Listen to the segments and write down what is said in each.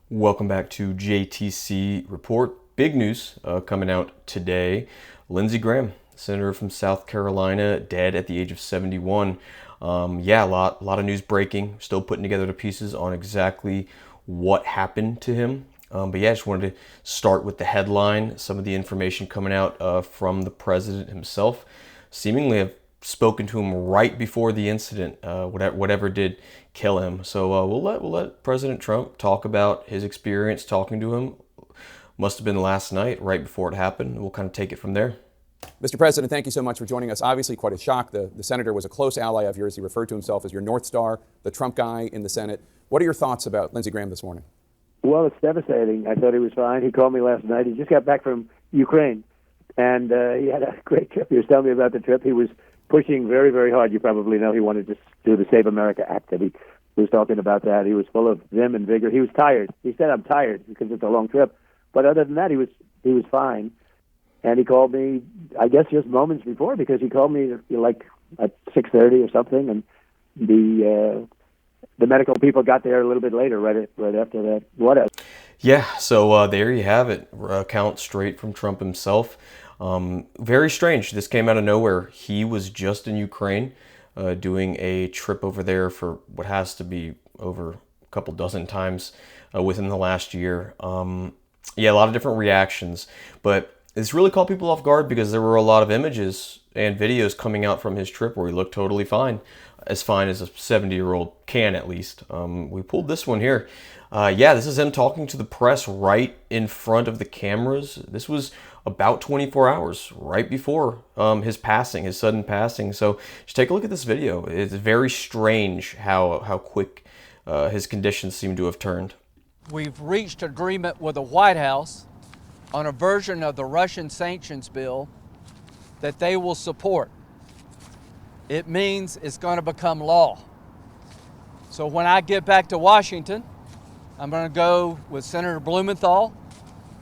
Welcome back to JTC Report. Big news coming out today. Lindsey Graham, senator from South Carolina, dead at the age of 71. A lot of news breaking. Still putting together the pieces on exactly what happened to him. I just wanted to start with the headline. Some of the information coming out from the president himself. Seemingly have spoken to him right before the incident, whatever did kill him. So we'll let President Trump talk about his experience talking to him. Must have been last night, right before it happened. We'll kind of take it from there. Mr. President, thank you so much for joining us. Obviously, quite a shock. The senator was a close ally of yours. He referred to himself as your North Star, the Trump guy in the Senate. What are your thoughts about Lindsey Graham this morning? Well, it's devastating. I thought he was fine. He called me last night. He just got back from Ukraine, and he had a great trip. He was telling me about the trip. He was pushing very, very hard. You probably know he wanted to do the Save America Act. He was talking about that. He was full of vim and vigor. He was tired. He said, "I'm tired," because it's a long trip. But other than that, he was fine. And he called me, I guess, just moments before, because he called me like at 6:30 or something, and the medical people got there a little bit later, right after that. What else? Yeah, so there you have it. Account straight from Trump himself. Very strange. This came out of nowhere. He was just in Ukraine doing a trip over there for what has to be over a couple dozen times within the last year. A lot of different reactions, but it's really caught people off guard because there were a lot of images and videos coming out from his trip where he looked totally fine as a 70-year-old can, at least. We pulled this one here. This is him talking to the press right in front of the cameras. This was about 24 hours right before his sudden passing. So just take a look at this video. It's very strange how quick his conditions seem to have turned. We've reached agreement with the White House on a version of the Russian sanctions bill that they will support. It means it's going to become law. So when I get back to Washington, I'm going to go with Senator Blumenthal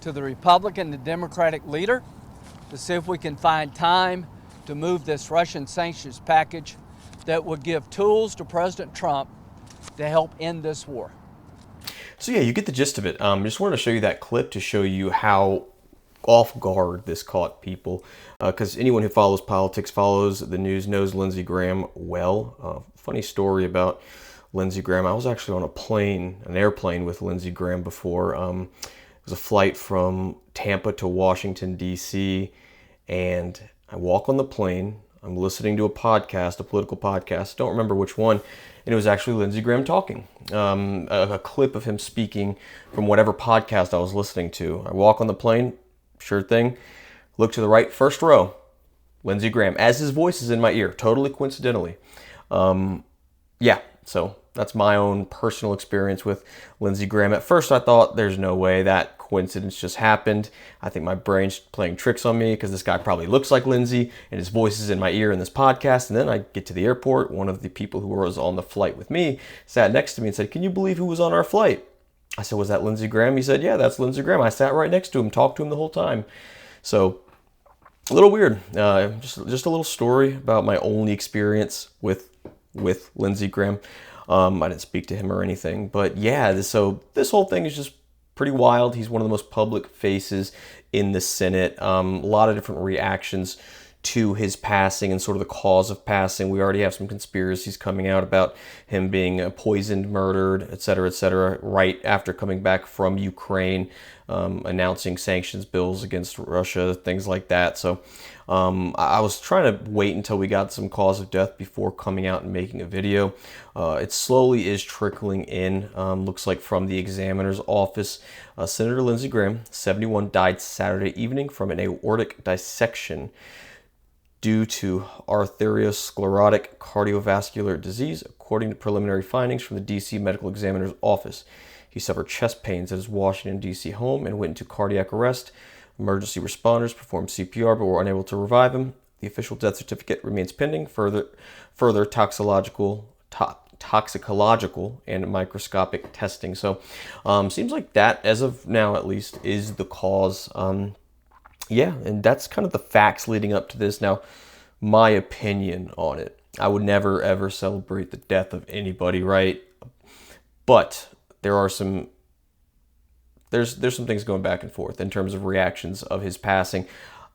to the Republican and Democratic leader to see if we can find time to move this Russian sanctions package that would give tools to President Trump to help end this war. So you get the gist of it. Just wanted to show you that clip to show you how off guard this caught people, because anyone who follows politics, follows the news, knows Lindsey Graham well. Funny story about Lindsey Graham. I was actually on an airplane with Lindsey Graham before. It was a flight from Tampa to Washington, D.C., and I walk on the plane. I'm listening to a political podcast. Don't remember which one. And it was actually Lindsey Graham talking. A clip of him speaking from whatever podcast I was listening to. I walk on the plane, sure thing, look to the right, first row, Lindsey Graham, as his voice is in my ear, totally coincidentally. So that's my own personal experience with Lindsey Graham. At first I thought there's no way that coincidence just happened. I think my brain's playing tricks on me because this guy probably looks like Lindsey and his voice is in my ear in this podcast. And then I get to the airport. One of the people who was on the flight with me sat next to me and said, "Can you believe who was on our flight?" I said, "Was that Lindsey Graham?" He said, "Yeah, that's Lindsey Graham." I sat right next to him, talked to him the whole time. So a little weird. Just a little story about my only experience with Lindsey Graham. I didn't speak to him or anything, but so this whole thing is just pretty wild. He's one of the most public faces in the Senate. A lot of different reactions to his passing and sort of the cause of passing. We already have some conspiracies coming out about him being poisoned, murdered, et cetera, right after coming back from Ukraine, announcing sanctions bills against Russia, things like that. So I was trying to wait until we got some cause of death before coming out and making a video. It slowly is trickling in. Looks like from the examiner's office, Senator Lindsey Graham, 71, died Saturday evening from an aortic dissection due to arteriosclerotic cardiovascular disease, according to preliminary findings from the D.C. Medical Examiner's Office. He suffered chest pains at his Washington, D.C. home and went into cardiac arrest. Emergency responders performed CPR but were unable to revive him. The official death certificate remains pending. Further toxicological and microscopic testing. So seems like that, as of now at least, is the cause. And that's kind of the facts leading up to this. Now, my opinion on it, I would never ever celebrate the death of anybody, right? But there are some there's some things going back and forth in terms of reactions of his passing.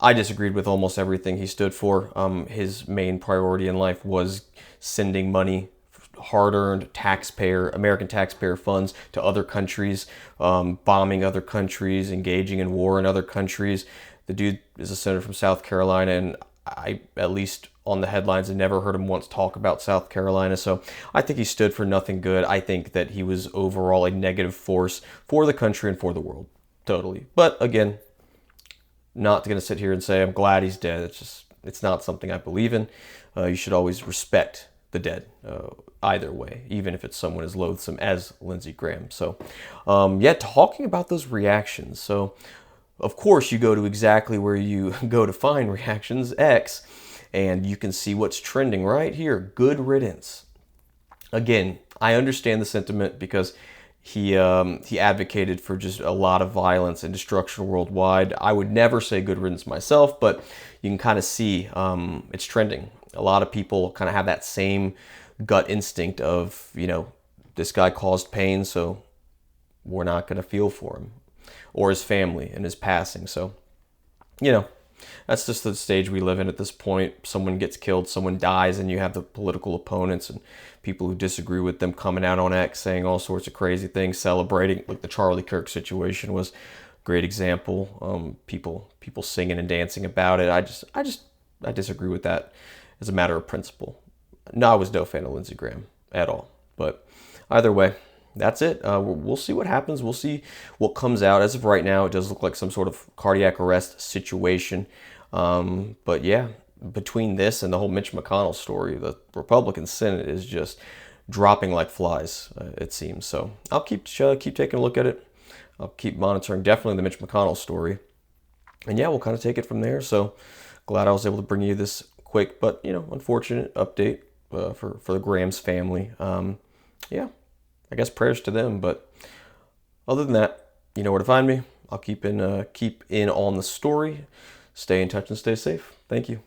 I disagreed with almost everything he stood for. His main priority in life was sending money, hard-earned American taxpayer funds to other countries, bombing other countries, engaging in war in other countries. The dude is a senator from South Carolina, and I, at least on the headlines, I never heard him once talk about South Carolina. So I think he stood for nothing good. I think that he was overall a negative force for the country and for the world. Totally. But again, not going to sit here and say I'm glad he's dead. It's not something I believe in. You should always respect the dead, either way, even if it's someone as loathsome as Lindsey Graham. So, yeah, talking about those reactions. So, of course, you go to exactly where you go to find reactions, X, and you can see what's trending right here. Good riddance. Again, I understand the sentiment because he advocated for just a lot of violence and destruction worldwide. I would never say good riddance myself, but you can kind of see it's trending. A lot of people kind of have that same gut instinct of, this guy caused pain, so we're not going to feel for him or his family and his passing. So, that's just the stage we live in at this point. Someone gets killed, someone dies, and you have the political opponents and people who disagree with them coming out on X saying all sorts of crazy things, celebrating. Like the Charlie Kirk situation was a great example. People singing and dancing about it. I disagree with that as a matter of principle. No, I was no fan of Lindsey Graham at all. But either way, that's it. We'll see what happens. We'll see what comes out. As of right now, it does look like some sort of cardiac arrest situation. But yeah, between this and the whole Mitch McConnell story, the Republican Senate is just dropping like flies, it seems. So I'll keep taking a look at it. I'll keep monitoring definitely the Mitch McConnell story. And yeah, we'll kind of take it from there. So glad I was able to bring you this quick but unfortunate update for the Graham's family. Yeah, I guess prayers to them. But other than that, you know where to find me. I'll keep in on the story. Stay in touch and stay safe. Thank you.